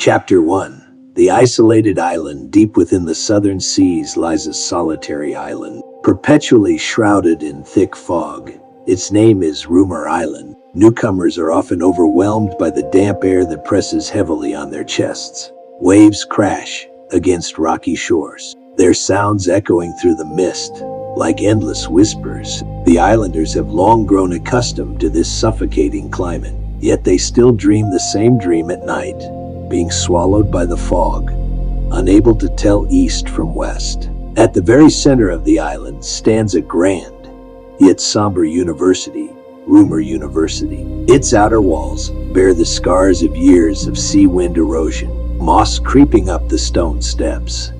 Chapter 1. The isolated island deep within the southern seas lies a solitary island, perpetually shrouded in thick fog. Its name is Rumor Island. Newcomers are often overwhelmed by the damp air that presses heavily on their chests. Waves crash against rocky shores, their sounds echoing through the mist like endless whispers. The islanders have long grown accustomed to this suffocating climate, yet they still dream the same dream at night, being swallowed by the fog, unable to tell east from west. At the very center of the island stands a grand, yet somber university, Rumor University. Its outer walls bear the scars of years of sea wind erosion, moss creeping up the stone steps.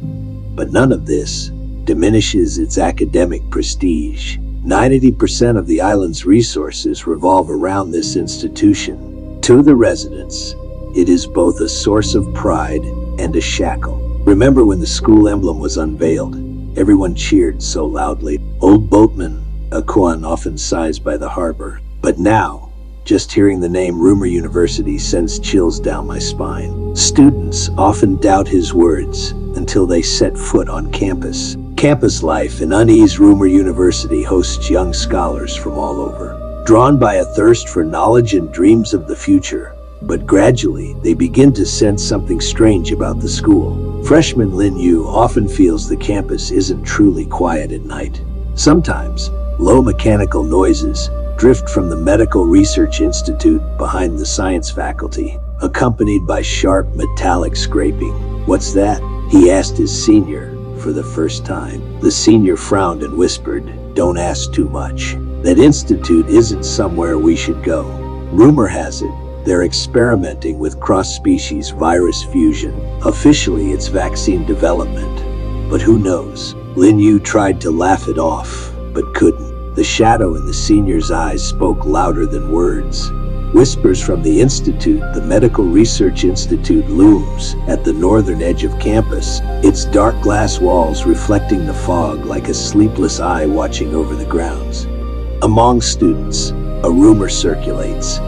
But none of this diminishes its academic prestige. 90% of the island's resources revolve around this institution. To the residents, it is both a source of pride and a shackle. Remember when the school emblem was unveiled? Everyone cheered so loudly. Old boatman Akuan often sighs by the harbor. But now, just hearing the name Rumor University sends chills down my spine. Students often doubt his words until they set foot on campus. Campus life in unease. Rumor University hosts young scholars from all over, drawn by a thirst for knowledge and dreams of the future. But gradually, they begin to sense something strange about the school. Freshman Lin Yu often feels the campus isn't truly quiet at night. Sometimes, low mechanical noises drift from the Medical Research Institute behind the science faculty, accompanied by sharp metallic scraping. "What's that?" he asked his senior for the first time. The senior frowned and whispered, "Don't ask too much. That institute isn't somewhere we should go. Rumor has it they're experimenting with cross-species virus fusion. Officially, it's vaccine development. But who knows?" Lin Yu tried to laugh it off, but couldn't. The shadow in the senior's eyes spoke louder than words. Whispers from the institute. The Medical Research Institute looms at the northern edge of campus, its dark glass walls reflecting the fog like a sleepless eye watching over the grounds. Among students, a rumor circulates.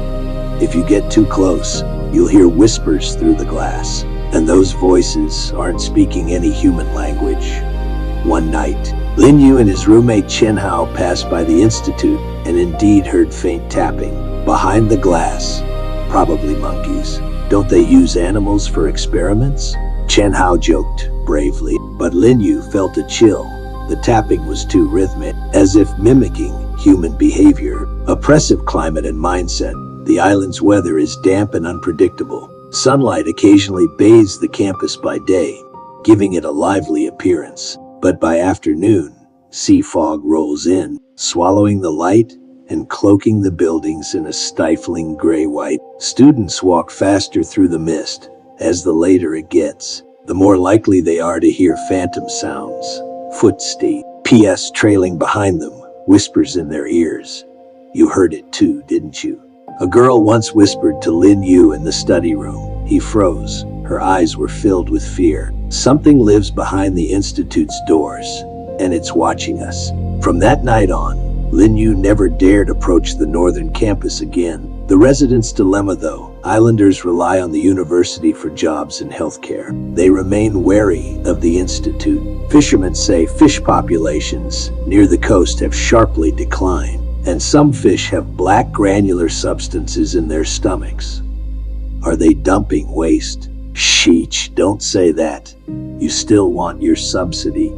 If you get too close, you'll hear whispers through the glass, and those voices aren't speaking any human language. One night, Lin Yu and his roommate Chen Hao passed by the institute and indeed heard faint tapping. Behind the glass, probably monkeys. Don't they use animals for experiments? Chen Hao joked bravely, but Lin Yu felt a chill. The tapping was too rhythmic, as if mimicking human behavior. Oppressive climate and mindset. The island's weather is damp and unpredictable. Sunlight occasionally bathes the campus by day, giving it a lively appearance. But by afternoon, sea fog rolls in, swallowing the light and cloaking the buildings in a stifling gray-white. Students walk faster through the mist. As the later it gets, the more likely they are to hear phantom sounds. Footsteps trailing behind them, whispers in their ears. "You heard it too, didn't you?" A girl once whispered to Lin Yu in the study room. He froze. Her eyes were filled with fear. "Something lives behind the institute's doors, and it's watching us." From that night on, Lin Yu never dared approach the northern campus again. The residents' dilemma though, islanders rely on the university for jobs and healthcare. They remain wary of the institute. Fishermen say fish populations near the coast have sharply declined, and some fish have black granular substances in their stomachs. Are they dumping waste? Sheesh, don't say that. You still want your subsidy.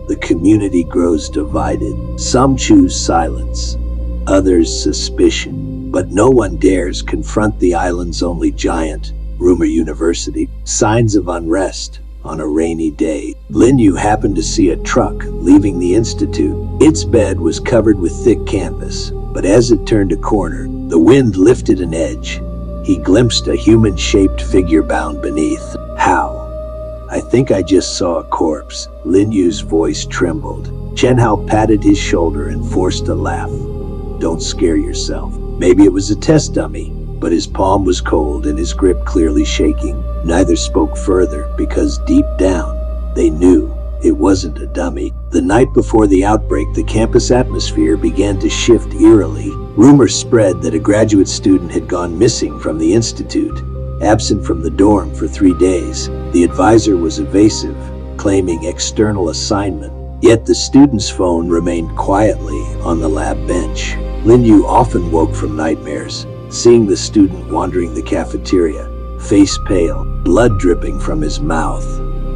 The community grows divided. Some choose silence, others suspicion. But no one dares confront the island's only giant, Rumor University. Signs of unrest on a rainy day. Lin Yu happened to see a truck leaving the institute. Its bed was covered with thick canvas, but as it turned a corner, the wind lifted an edge. He glimpsed a human-shaped figure bound beneath. "How? I think I just saw a corpse." Lin Yu's voice trembled. Chen Hao patted his shoulder and forced a laugh. "Don't scare yourself. Maybe it was a test dummy." But his palm was cold and his grip clearly shaking. Neither spoke further because deep down, they knew it wasn't a dummy. The night before the outbreak, the campus atmosphere began to shift eerily. Rumors spread that a graduate student had gone missing from the institute, absent from the dorm for 3 days. The advisor was evasive, claiming external assignment. Yet the student's phone remained quietly on the lab bench. Lin Yu often woke from nightmares, seeing the student wandering the cafeteria, face pale, blood dripping from his mouth.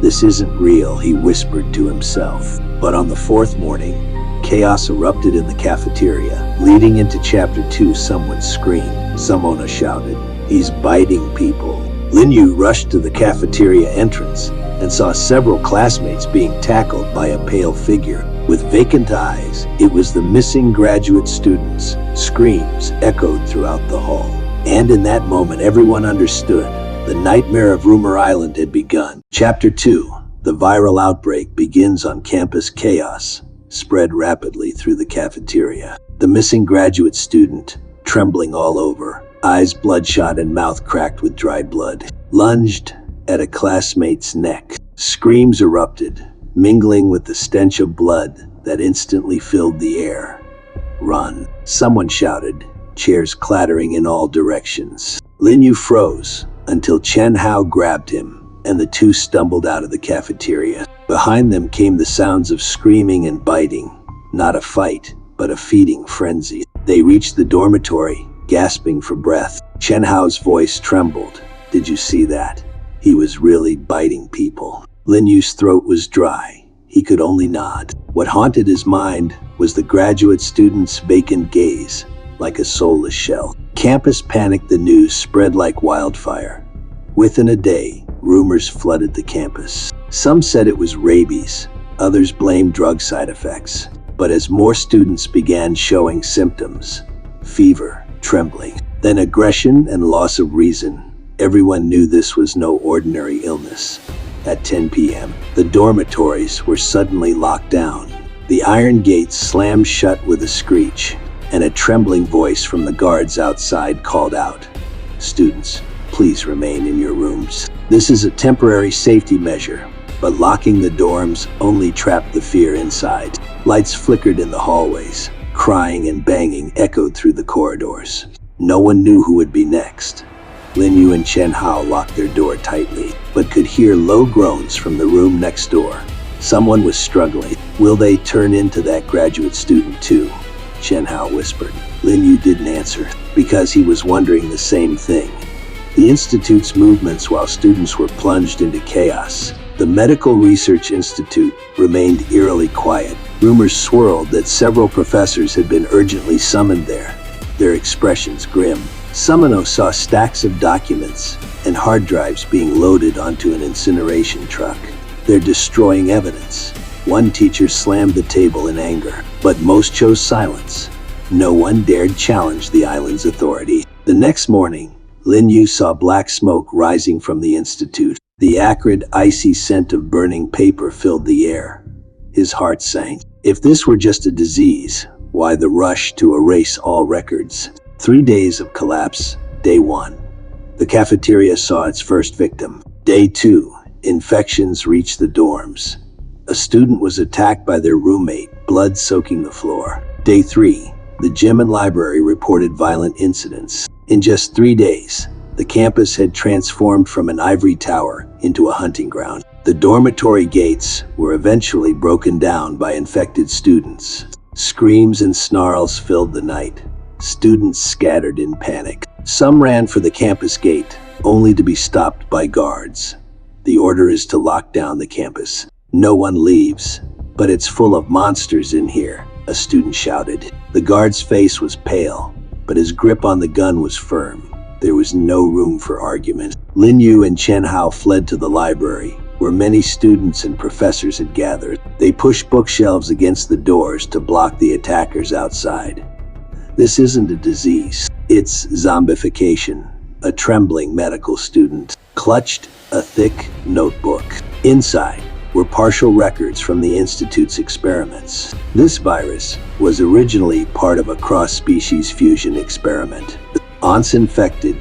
"This isn't real," he whispered to himself. But on the 4th morning, chaos erupted in the cafeteria. Leading into Chapter 2, someone screamed. Someone shouted, "He's biting people." Lin Yu rushed to the cafeteria entrance and saw several classmates being tackled by a pale figure with vacant eyes. It was the missing graduate students. Screams echoed throughout the hall. And in that moment, everyone understood. The nightmare of Rumor Island had begun. Chapter 2. The viral outbreak begins on campus. Chaos spread rapidly through the cafeteria. The missing graduate student, trembling all over, eyes bloodshot and mouth cracked with dried blood, lunged at a classmate's neck. Screams erupted, mingling with the stench of blood that instantly filled the air. "Run!" someone shouted, chairs clattering in all directions. Lin Yu froze until Chen Hao grabbed him, and the two stumbled out of the cafeteria. Behind them came the sounds of screaming and biting, not a fight, but a feeding frenzy. They reached the dormitory, gasping for breath. Chen Hao's voice trembled. "Did you see that? He was really biting people." Lin Yu's throat was dry. He could only nod. What haunted his mind was the graduate student's vacant gaze, like a soulless shell. Campus panicked. The news spread like wildfire. Within a day, rumors flooded the campus. Some said it was rabies, others blamed drug side effects. But as more students began showing symptoms, fever, trembling, then aggression and loss of reason, everyone knew this was no ordinary illness. At 10 p.m., the dormitories were suddenly locked down. The iron gates slammed shut with a screech, and a trembling voice from the guards outside called out, "Students, please remain in your rooms. This is a temporary safety measure." But locking the dorms only trapped the fear inside. Lights flickered in the hallways. Crying and banging echoed through the corridors. No one knew who would be next. Lin Yu and Chen Hao locked their door tightly, but could hear low groans from the room next door. Someone was struggling. "Will they turn into that graduate student too?" Chen Hao whispered. Lin Yu didn't answer, because he was wondering the same thing. The institute's movements while students were plunged into chaos. The Medical Research Institute remained eerily quiet. Rumors swirled that several professors had been urgently summoned there, their expressions grim. Summono saw stacks of documents and hard drives being loaded onto an incineration truck. "They're destroying evidence." One teacher slammed the table in anger, but most chose silence. No one dared challenge the island's authority. The next morning, Lin Yu saw black smoke rising from the institute. The acrid, icy scent of burning paper filled the air. His heart sank. If this were just a disease, why the rush to erase all records? 3 days of collapse. Day 1. The cafeteria saw its first victim. Day 2. Infections reached the dorms. A student was attacked by their roommate, blood soaking the floor. Day 3. The gym and library reported violent incidents. In just 3 days, the campus had transformed from an ivory tower into a hunting ground. The dormitory gates were eventually broken down by infected students. Screams and snarls filled the night. Students scattered in panic. Some ran for the campus gate, only to be stopped by guards. "The order is to lock down the campus. No one leaves." "But it's full of monsters in here," a student shouted. The guard's face was pale, but his grip on the gun was firm. There was no room for argument. Lin Yu and Chen Hao fled to the library, where many students and professors had gathered. They pushed bookshelves against the doors to block the attackers outside. "This isn't a disease, it's zombification," a trembling medical student clutched a thick notebook. Inside were partial records from the Institute's experiments. This virus was originally part of a cross-species fusion experiment. Once infected,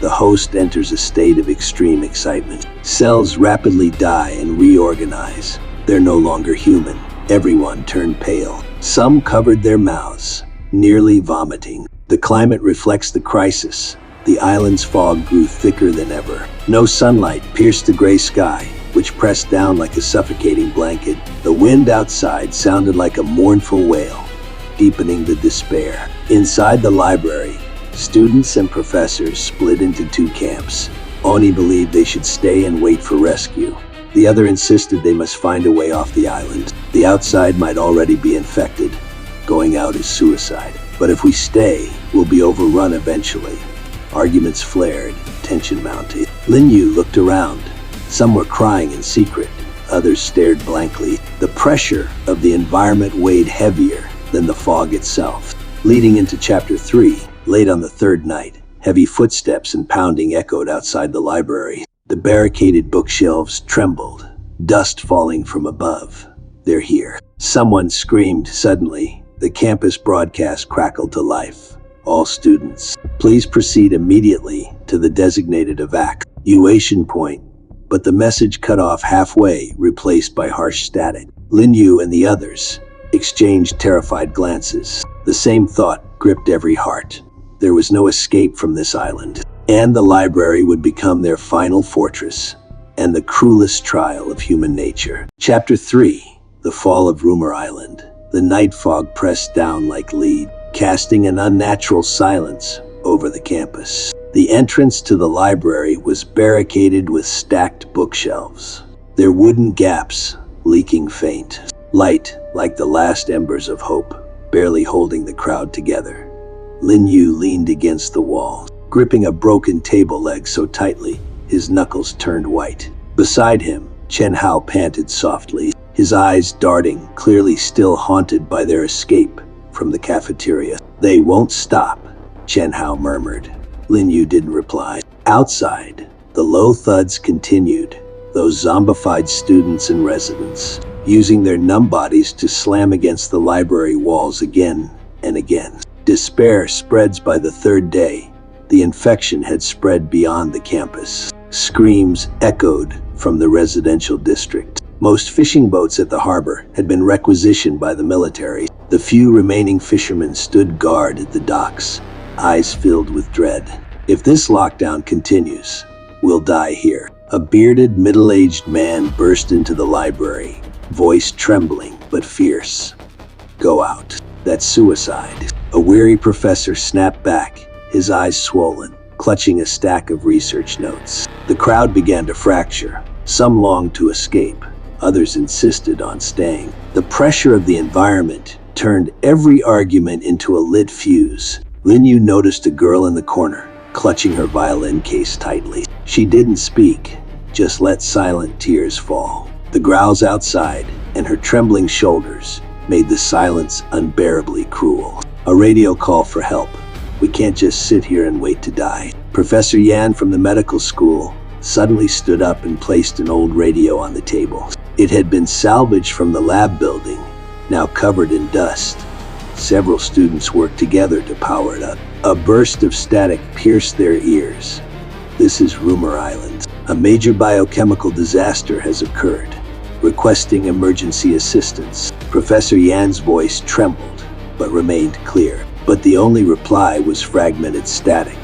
the host enters a state of extreme excitement. Cells rapidly die and reorganize. They're no longer human. Everyone turned pale. Some covered their mouths, nearly vomiting. The climate reflects the crisis. The island's fog grew thicker than ever. No sunlight pierced the gray sky, which pressed down like a suffocating blanket. The wind outside sounded like a mournful wail, deepening the despair. Inside the library, students and professors split into two camps. Oni believed they should stay and wait for rescue. The other insisted they must find a way off the island. The outside might already be infected. Going out is suicide. But if we stay, we'll be overrun eventually. Arguments flared, tension mounted. Lin Yu looked around. Some were crying in secret, others stared blankly. The pressure of the environment weighed heavier than the fog itself. Leading into Chapter 3, late on the third night, heavy footsteps and pounding echoed outside the library. The barricaded bookshelves trembled, dust falling from above. They're here. Someone screamed suddenly. The campus broadcast crackled to life. All students, please proceed immediately to the designated evacuation point. But the message cut off halfway, replaced by harsh static. Lin Yu and the others exchanged terrified glances. The same thought gripped every heart. There was no escape from this island, and the library would become their final fortress and the cruelest trial of human nature. Chapter 3, The Fall of Rumor Island. The night fog pressed down like lead, casting an unnatural silence over the campus. The entrance to the library was barricaded with stacked bookshelves, their wooden gaps leaking faint light like the last embers of hope, barely holding the crowd together. Lin Yu leaned against the wall, gripping a broken table leg so tightly his knuckles turned white. Beside him, Chen Hao panted softly, his eyes darting, clearly still haunted by their escape from the cafeteria. They won't stop, Chen Hao murmured. Lin Yu didn't reply. Outside, the low thuds continued, those zombified students and residents, using their numb bodies to slam against the library walls again and again. Despair spreads by the third day. The infection had spread beyond the campus. Screams echoed from the residential district. Most fishing boats at the harbor had been requisitioned by the military. The few remaining fishermen stood guard at the docks, eyes filled with dread. If this lockdown continues, we'll die here. A bearded, middle-aged man burst into the library, voice trembling but fierce. Go out. That's suicide. A weary professor snapped back, his eyes swollen, clutching a stack of research notes. The crowd began to fracture. Some longed to escape. Others insisted on staying. The pressure of the environment turned every argument into a lit fuse. Lin Yu noticed a girl in the corner, clutching her violin case tightly. She didn't speak, just let silent tears fall. The growls outside and her trembling shoulders made the silence unbearably cruel. A radio call for help. We can't just sit here and wait to die. Professor Yan from the medical school suddenly stood up and placed an old radio on the table. It had been salvaged from the lab building, now covered in dust. Several students worked together to power it up. A burst of static pierced their ears. This is Rumor Island. A major biochemical disaster has occurred. Requesting emergency assistance. Professor Yan's voice trembled, but remained clear. But the only reply was fragmented static.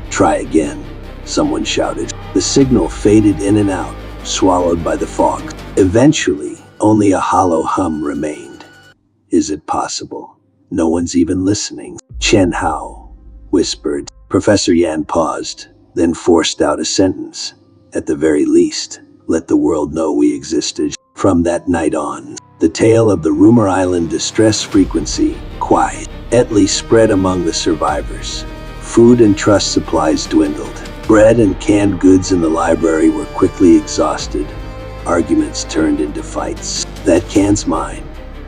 Try again, someone shouted. The signal faded in and out, swallowed by the fog. Eventually, only a hollow hum remained. Is it possible? No one's even listening. Chen Hao whispered. Professor Yan paused, then forced out a sentence. At the very least, let the world know we existed. From that night on, the tale of the Rumor Island distress frequency quietly spread among the survivors. Food and trust supplies dwindled. Bread and canned goods in the library were quickly exhausted. Arguments turned into fights. That can's mine.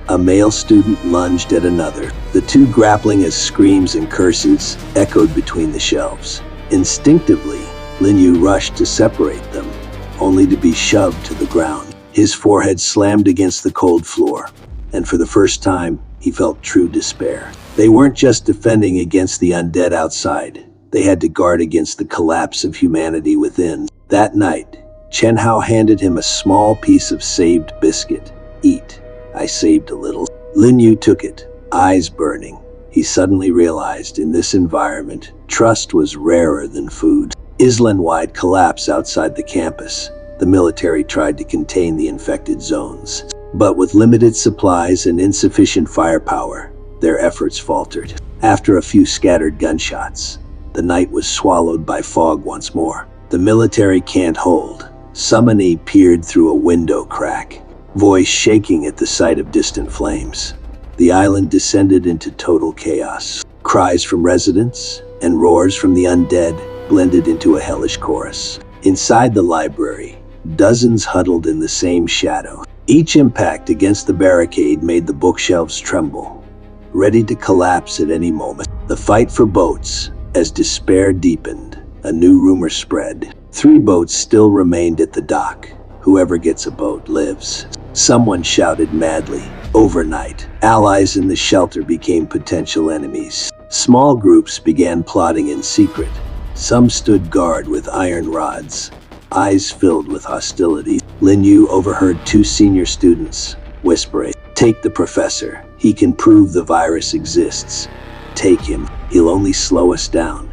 A male student lunged at another, the two grappling as screams and curses echoed between the shelves. Instinctively, Lin Yu rushed to separate them, only to be shoved to the ground. His forehead slammed against the cold floor, and for the first time, he felt true despair. They weren't just defending against the undead outside. They had to guard against the collapse of humanity within. That night, Chen Hao handed him a small piece of saved biscuit. Eat. I saved a little. Lin Yu took it, eyes burning, He suddenly realized in this environment, trust was rarer than food. Island-wide collapse outside the campus. The military tried to contain the infected zones. But with limited supplies and insufficient firepower, their efforts faltered. After a few scattered gunshots, the night was swallowed by fog once more. The military can't hold. Summoning peered through a window crack, voice shaking at the sight of distant flames. The island descended into total chaos. Cries from residents and roars from the undead blended into a hellish chorus. Inside the library, dozens huddled in the same shadow. Each impact against the barricade made the bookshelves tremble, ready to collapse at any moment. The fight for boats, as despair deepened, a new rumor spread. 3 boats still remained at the dock. Whoever gets a boat lives. Someone shouted madly. Overnight, allies in the shelter became potential enemies. Small groups began plotting in secret. Some stood guard with iron rods, eyes filled with hostility. Lin Yu overheard 2 senior students whispering, "Take the professor. He can prove the virus exists. Take him. He'll only slow us down."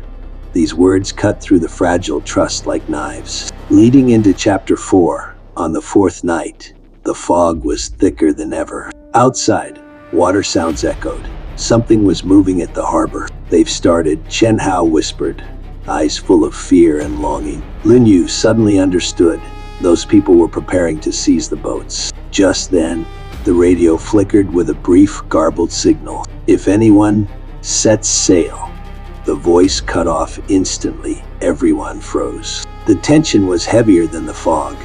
These words cut through the fragile trust like knives. Leading into Chapter 4, on the 4th night, the fog was thicker than ever. Outside, water sounds echoed. Something was moving at the harbor. "They've started," Chen Hao whispered, eyes full of fear and longing. Lin Yu suddenly understood. Those people were preparing to seize the boats. Just then, the radio flickered with a brief, garbled signal. "If anyone sets sail." The voice cut off instantly. Everyone froze. The tension was heavier than the fog.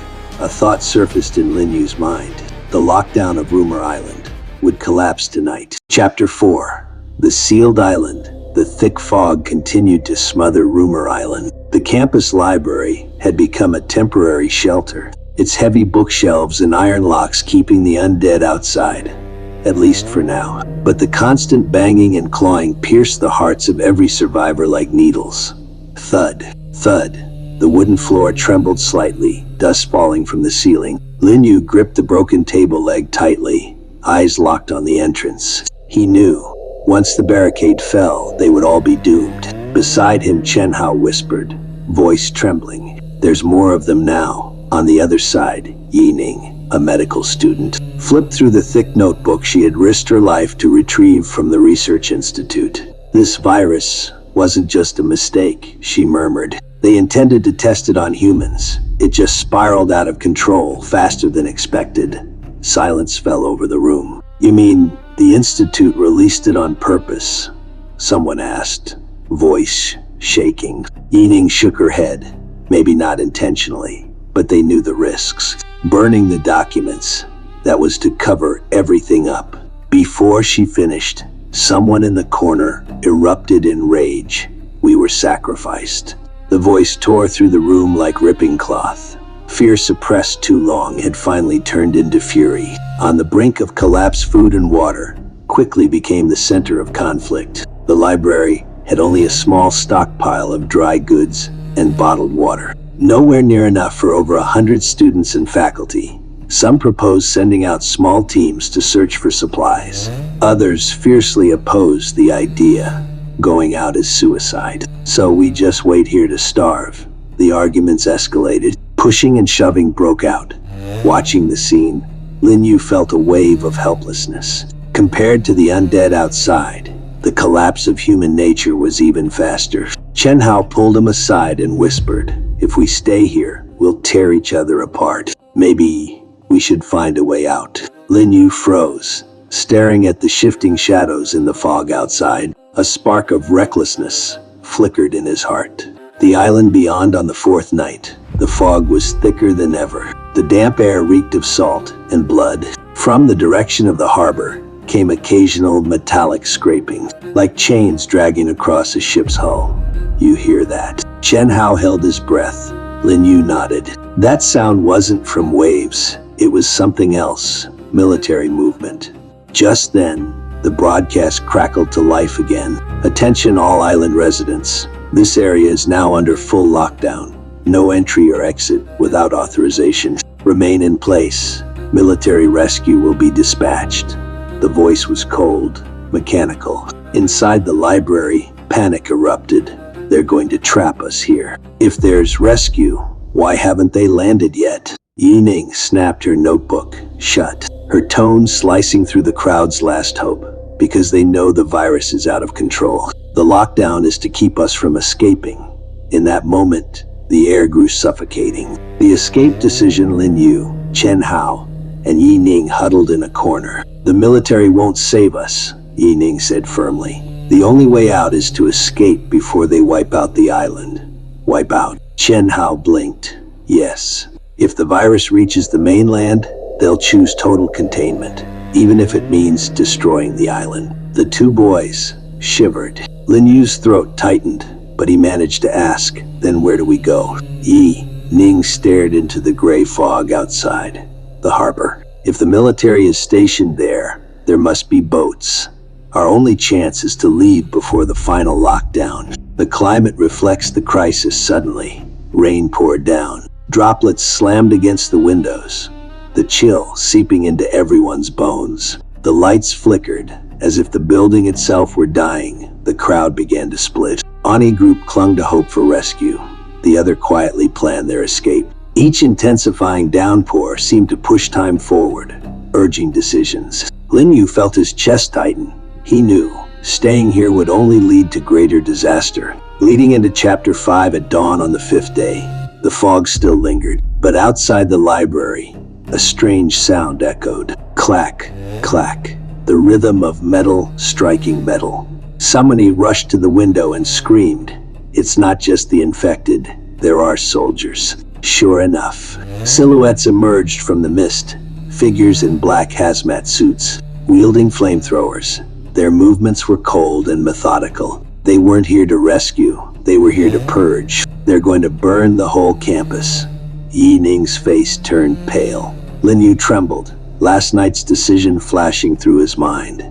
A thought surfaced in Lin Yu's mind. The lockdown of Rumor Island would collapse tonight. Chapter 4. The Sealed Island. The thick fog continued to smother Rumor Island. The campus library had become a temporary shelter, its heavy bookshelves and iron locks keeping the undead outside, at least for now. But the constant banging and clawing pierced the hearts of every survivor like needles. Thud, thud. The wooden floor trembled slightly, dust falling from the ceiling. Lin Yu gripped the broken table leg tightly, eyes locked on the entrance. He knew, once the barricade fell, they would all be doomed. Beside him, Chen Hao whispered, voice trembling, "There's more of them now." On the other side, Yi Ning, a medical student, flipped through the thick notebook she had risked her life to retrieve from the research institute. "This virus wasn't just a mistake," she murmured. "They intended to test it on humans. It just spiraled out of control faster than expected." Silence fell over the room. "You mean the institute released it on purpose?" someone asked, voice shaking. Yi Ning shook her head. Maybe not intentionally, but they knew the risks. Burning the documents, that was to cover everything up. Before she finished, someone in the corner erupted in rage. "We were sacrificed." The voice tore through the room like ripping cloth. Fear suppressed too long had finally turned into fury. On the brink of collapse, food and water quickly became the center of conflict. The library had only a small stockpile of dry goods and bottled water. Nowhere near enough for over 100 students and faculty. Some proposed sending out small teams to search for supplies. Others fiercely opposed the idea. Going out is suicide. "So we just wait here to starve." The arguments escalated. Pushing and shoving broke out. Watching the scene, Lin Yu felt a wave of helplessness. Compared to the undead outside, the collapse of human nature was even faster. Chen Hao pulled him aside and whispered, "If we stay here, we'll tear each other apart. Maybe we should find a way out." Lin Yu froze, staring at the shifting shadows in the fog outside. A spark of recklessness flickered in his heart. The island beyond on the 4th night, the fog was thicker than ever. The damp air reeked of salt and blood. From the direction of the harbor came occasional metallic scraping, like chains dragging across a ship's hull. "You hear that?" Chen Hao held his breath. Lin Yu nodded. That sound wasn't from waves. It was something else. Military movement. Just then, the broadcast crackled to life again. "Attention all island residents. This area is now under full lockdown. No entry or exit without authorization. Remain in place. Military rescue will be dispatched." The voice was cold, mechanical. Inside the library, panic erupted. They're going to trap us here. If there's rescue, why haven't they landed yet? Yining snapped her notebook shut, her tone slicing through the crowd's last hope, because they know the virus is out of control. The lockdown is to keep us from escaping. In that moment, the air grew suffocating. The escape decision, Lin Yu, Chen Hao, and Yi Ning huddled in a corner. The military won't save us, Yi Ning said firmly. The only way out is to escape before they wipe out the island. Wipe out? Chen Hao blinked. Yes. If the virus reaches the mainland, they'll choose total containment, even if it means destroying the island. The two boys shivered. Lin Yu's throat tightened, but he managed to ask, then where do we go? Yi Ning stared into the gray fog outside. The harbor. If the military is stationed there, there must be boats. Our only chance is to leave before the final lockdown. The climate reflects the crisis suddenly. Rain poured down. Droplets slammed against the windows, the chill seeping into everyone's bones. The lights flickered, as if the building itself were dying. The crowd began to split. Ani group clung to hope for rescue. The other quietly planned their escape. Each intensifying downpour seemed to push time forward, urging decisions. Lin Yu felt his chest tighten. He knew staying here would only lead to greater disaster. Leading into Chapter 5 at dawn on the 5th day, the fog still lingered, but outside the library, a strange sound echoed. Clack, clack, the rhythm of metal striking metal. Somebody rushed to the window and screamed. It's not just the infected, there are soldiers. Sure enough, silhouettes emerged from the mist, figures in black hazmat suits, wielding flamethrowers. Their movements were cold and methodical. They weren't here to rescue, they were here to purge. They're going to burn the whole campus. Yi Ning's face turned pale. Lin Yu trembled, last night's decision flashing through his mind.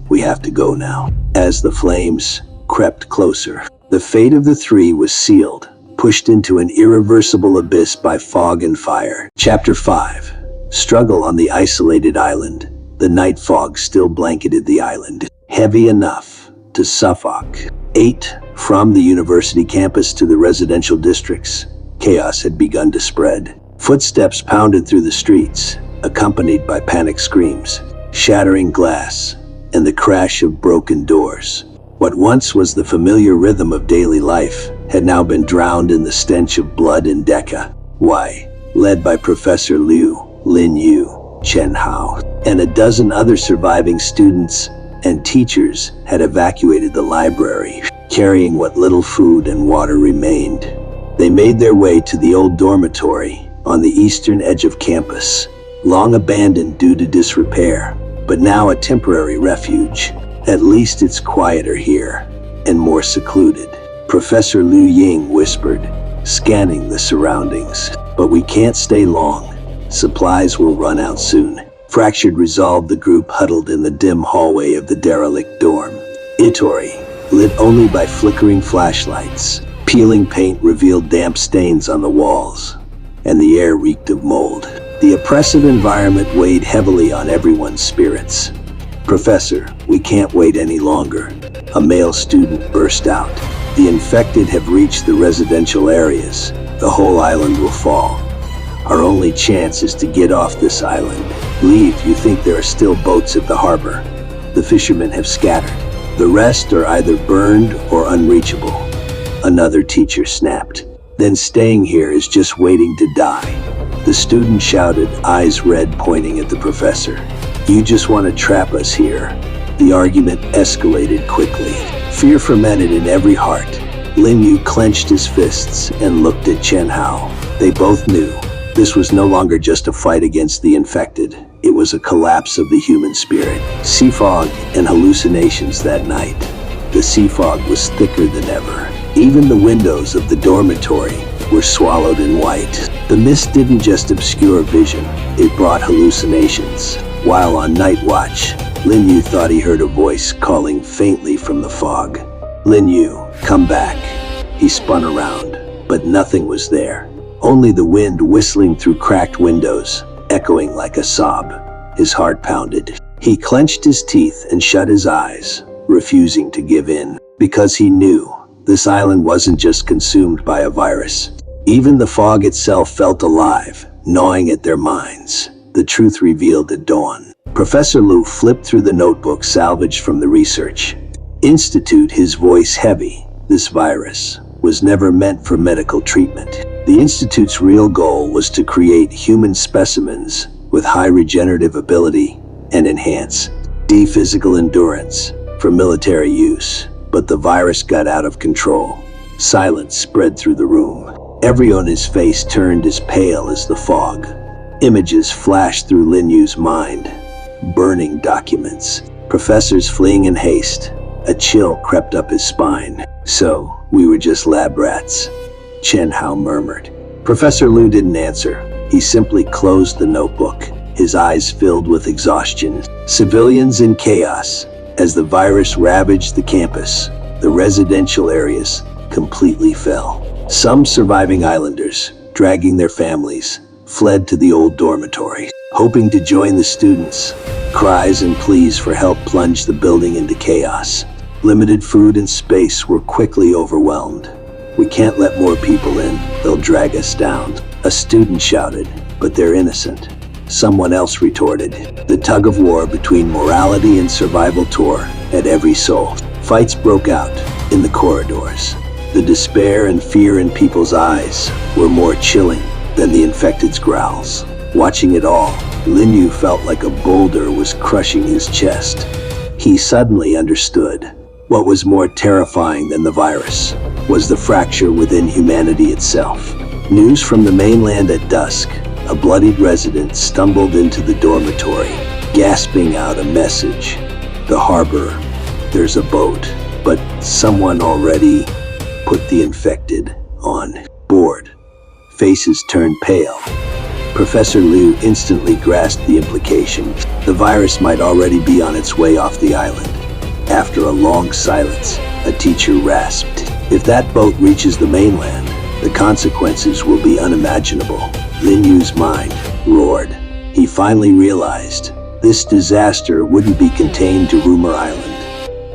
We have to go now. As the flames crept closer, the fate of the three was sealed, pushed into an irreversible abyss by fog and fire. Chapter 5. Struggle on the isolated island. The night fog still blanketed the island, heavy enough to suffocate. 8. From the university campus to the residential districts, chaos had begun to spread. Footsteps pounded through the streets, accompanied by panic screams, shattering glass, and the crash of broken doors. What once was the familiar rhythm of daily life had now been drowned in the stench of blood and deca. Why? Led by Professor Liu, Lin Yu, Chen Hao, and a dozen other surviving students and teachers had evacuated the library, carrying what little food and water remained. They made their way to the old dormitory on the eastern edge of campus, long abandoned due to disrepair, but now a temporary refuge. At least it's quieter here, and more secluded, Professor Liu Ying whispered, scanning the surroundings. But we can't stay long. Supplies will run out soon. Fractured resolve, the group huddled in the dim hallway of the derelict dorm. Itori, lit only by flickering flashlights. Peeling paint revealed damp stains on the walls, and the air reeked of mold. The oppressive environment weighed heavily on everyone's spirits. Professor, we can't wait any longer. A male student burst out. The infected have reached the residential areas. The whole island will fall. Our only chance is to get off this island. Leave. You think there are still boats at the harbor? The fishermen have scattered. The rest are either burned or unreachable. Another teacher snapped. Then staying here is just waiting to die. The student shouted, eyes red, pointing at the professor. You just want to trap us here. The argument escalated quickly. Fear fermented in every heart. Lin Yu clenched his fists and looked at Chen Hao. They both knew this was no longer just a fight against the infected. It was a collapse of the human spirit. Sea fog and hallucinations that night. The sea fog was thicker than ever. Even the windows of the dormitory were swallowed in white. The mist didn't just obscure vision, it brought hallucinations. While on night watch, Lin Yu thought he heard a voice calling faintly from the fog. Lin Yu, come back. He spun around, but nothing was there. Only the wind whistling through cracked windows, echoing like a sob. His heart pounded. He clenched his teeth and shut his eyes, refusing to give in, because he knew this island wasn't just consumed by a virus. Even the fog itself felt alive, gnawing at their minds. The truth revealed at dawn. Professor Liu flipped through the notebook salvaged from the research institute, his voice heavy. This virus was never meant for medical treatment. The institute's real goal was to create human specimens with high regenerative ability and enhance physical endurance for military use. But the virus got out of control. Silence spread through the room. Everyone, his face turned as pale as the fog. Images flashed through Lin Yu's mind. Burning documents. Professors fleeing in haste. A chill crept up his spine. So, we were just lab rats, Chen Hao murmured. Professor Liu didn't answer. He simply closed the notebook, his eyes filled with exhaustion. Civilians in chaos. As the virus ravaged the campus, the residential areas completely fell. Some surviving islanders, dragging their families, fled to the old dormitory, hoping to join the students. Cries and pleas for help plunged the building into chaos. Limited food and space were quickly overwhelmed. "We can't let more people in, they'll drag us down," a student shouted, "but they're innocent." Someone else retorted. The tug of war between morality and survival tore at every soul. Fights broke out in the corridors. The despair and fear in people's eyes were more chilling than the infected's growls. Watching it all, Lin Yu felt like a boulder was crushing his chest. He suddenly understood. What was more terrifying than the virus was the fracture within humanity itself. News from the mainland at dusk. A bloodied resident stumbled into the dormitory, gasping out a message. "The harbor, there's a boat, but someone already put the infected on board." Faces turned pale. Professor Liu instantly grasped the implication. The virus might already be on its way off the island. After a long silence, a teacher rasped, "If that boat reaches the mainland, the consequences will be unimaginable." Lin Yu's mind roared. He finally realized this disaster wouldn't be contained to Rumor Island.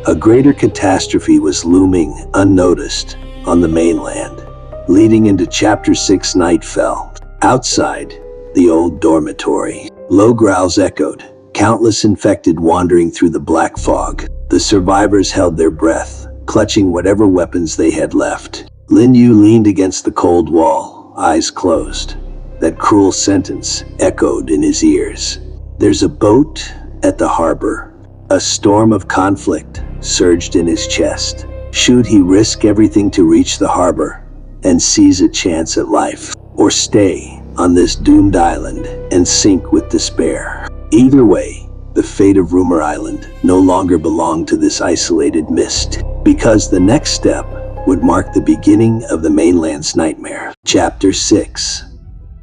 A greater catastrophe was looming unnoticed on the mainland. Leading into Chapter 6, night fell. Outside the old dormitory, low growls echoed, countless infected wandering through the black fog. The survivors held their breath, clutching whatever weapons they had left. Lin Yu leaned against the cold wall, eyes closed. That cruel sentence echoed in his ears. "There's a boat at the harbor." A storm of conflict surged in his chest. Should he risk everything to reach the harbor and seize a chance at life, or stay on this doomed island and sink with despair? Either way, the fate of Rumor Island no longer belonged to this isolated mist, because the next step would mark the beginning of the mainland's nightmare. Chapter 6.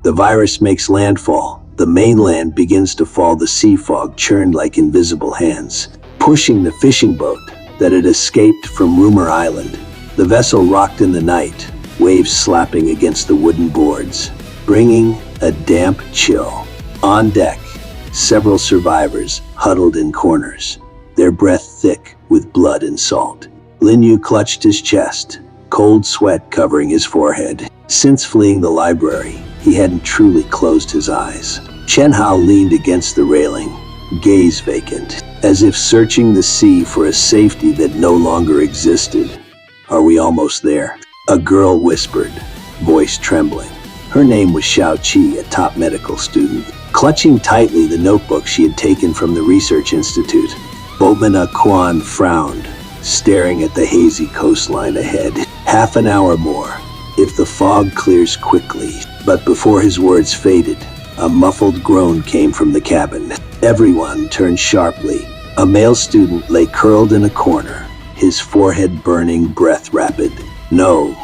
The virus makes landfall. The mainland begins to fall. The sea fog churned like invisible hands, pushing the fishing boat that had escaped from Rumor Island. The vessel rocked in the night, waves slapping against the wooden boards, bringing a damp chill. On deck, several survivors huddled in corners, their breath thick with blood and salt. Lin Yu clutched his chest, cold sweat covering his forehead. Since fleeing the library, he hadn't truly closed his eyes. Chen Hao leaned against the railing, gaze vacant, as if searching the sea for a safety that no longer existed. "Are we almost there?" a girl whispered, voice trembling. Her name was Xiao Qi, a top medical student. Clutching tightly the notebook she had taken from the research institute, Bomina Quan frowned, staring at the hazy coastline ahead. "Half an hour more, if the fog clears quickly." But before his words faded, a muffled groan came from the cabin. Everyone turned sharply. A male student lay curled in a corner, his forehead burning, breath rapid. No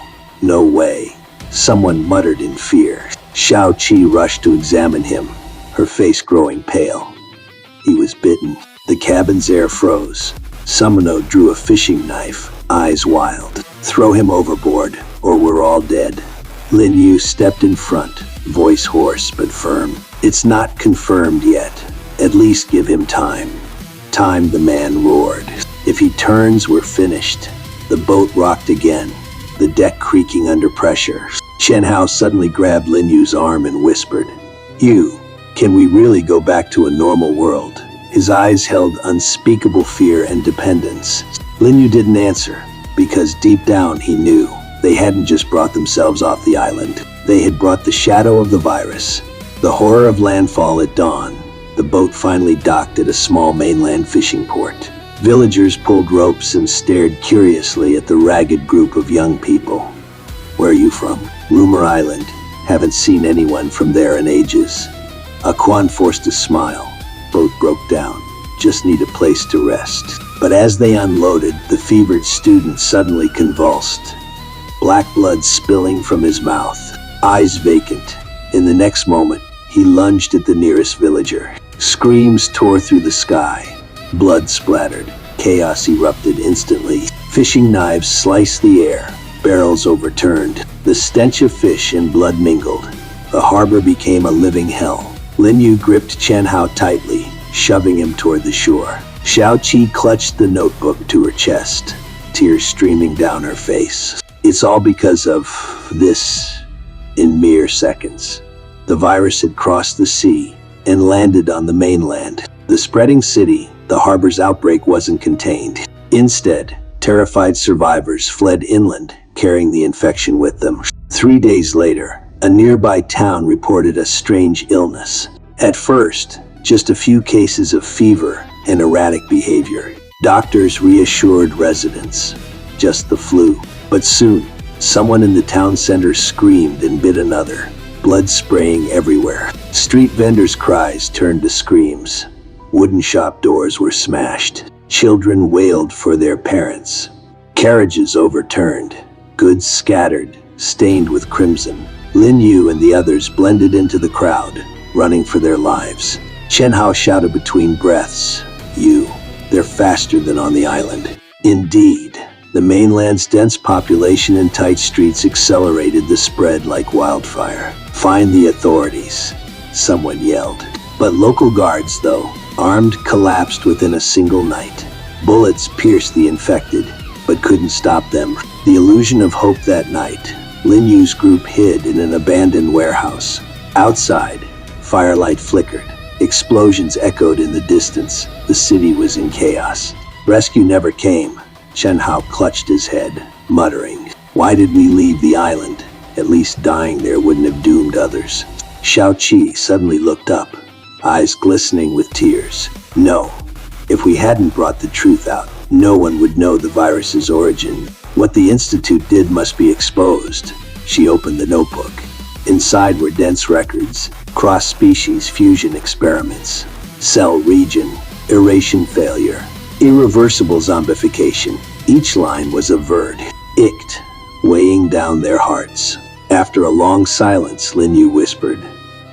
way," someone muttered in fear. Xiao Qi rushed to examine him, her face growing pale. He was bitten. The cabin's air froze. Summono drew a fishing knife, eyes wild. "Throw him overboard, or we're all dead." Lin Yu stepped in front, voice hoarse but firm. "It's not confirmed yet. At least give him time." "Time," the man roared. If he turns, we're finished. The boat rocked again, the deck creaking under pressure. Chen Hao suddenly grabbed Lin Yu's arm and whispered, "You, can we really go back to a normal world?" His eyes held unspeakable fear and dependence. Lin Yu didn't answer, because deep down he knew they hadn't just brought themselves off the island. They had brought the shadow of the virus. The horror of landfall at dawn. The boat finally docked at a small mainland fishing port. Villagers pulled ropes and stared curiously at the ragged group of young people. "Where are you from?" "Rumor Island. Haven't seen anyone from there in ages." Aquan forced a smile. "Boat broke down. Just need a place to rest." But as they unloaded, the fevered student suddenly convulsed. Black blood spilling from his mouth, eyes vacant. In the next moment, he lunged at the nearest villager. Screams tore through the sky. Blood splattered. Chaos erupted instantly. Fishing knives sliced the air. Barrels overturned. The stench of fish and blood mingled. The harbor became a living hell. Lin Yu gripped Chen Hao tightly, shoving him toward the shore. Xiao Qi clutched the notebook to her chest, tears streaming down her face. It's all because of this. In mere seconds, the virus had crossed the sea and landed on the mainland. The spreading city, the harbor's outbreak wasn't contained. Instead, terrified survivors fled inland, carrying the infection with them. 3 days later, a nearby town reported a strange illness. At first, just a few cases of fever and erratic behavior. Doctors reassured residents, just the flu. But soon, someone in the town center screamed and bit another, blood spraying everywhere. Street vendors' cries turned to screams. Wooden shop doors were smashed. Children wailed for their parents. Carriages overturned, goods scattered, stained with crimson. Lin Yu and the others blended into the crowd, running for their lives. Chen Hao shouted between breaths, "You, they're faster than on the island." Indeed, the mainland's dense population and tight streets accelerated the spread like wildfire. "Find the authorities," someone yelled. But local guards, though, armed, collapsed within a single night. Bullets pierced the infected, but couldn't stop them. The illusion of hope that night. Lin Yu's group hid in an abandoned warehouse. Outside, firelight flickered. Explosions echoed in the distance. The city was in chaos. Rescue never came. Chen Hao clutched his head, muttering, "Why did we leave the island? At least dying there wouldn't have doomed others." Xiao Qi suddenly looked up, eyes glistening with tears. "No, if we hadn't brought the truth out, no one would know the virus's origin. What the Institute did must be exposed." She opened the notebook. Inside were dense records, cross-species fusion experiments, cell region, aeration failure, irreversible zombification. Each line was a verdict, weighing down their hearts. After a long silence, Lin Yu whispered,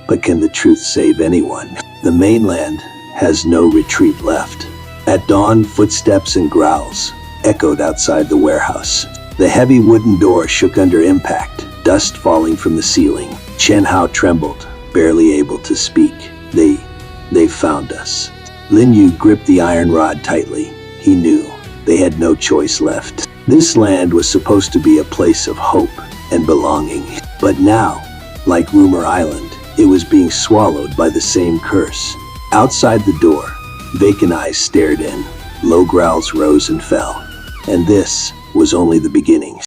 "But can the truth save anyone? The mainland has no retreat left." At dawn, footsteps and growls echoed outside the warehouse. The heavy wooden door shook under impact, dust falling from the ceiling. Chen Hao trembled, barely able to speak. They found us." Lin Yu gripped the iron rod tightly. He knew they had no choice left. This land was supposed to be a place of hope and belonging. But now, like Rumor Island, it was being swallowed by the same curse. Outside the door, vacant eyes stared in. Low growls rose and fell. And this was only the beginning.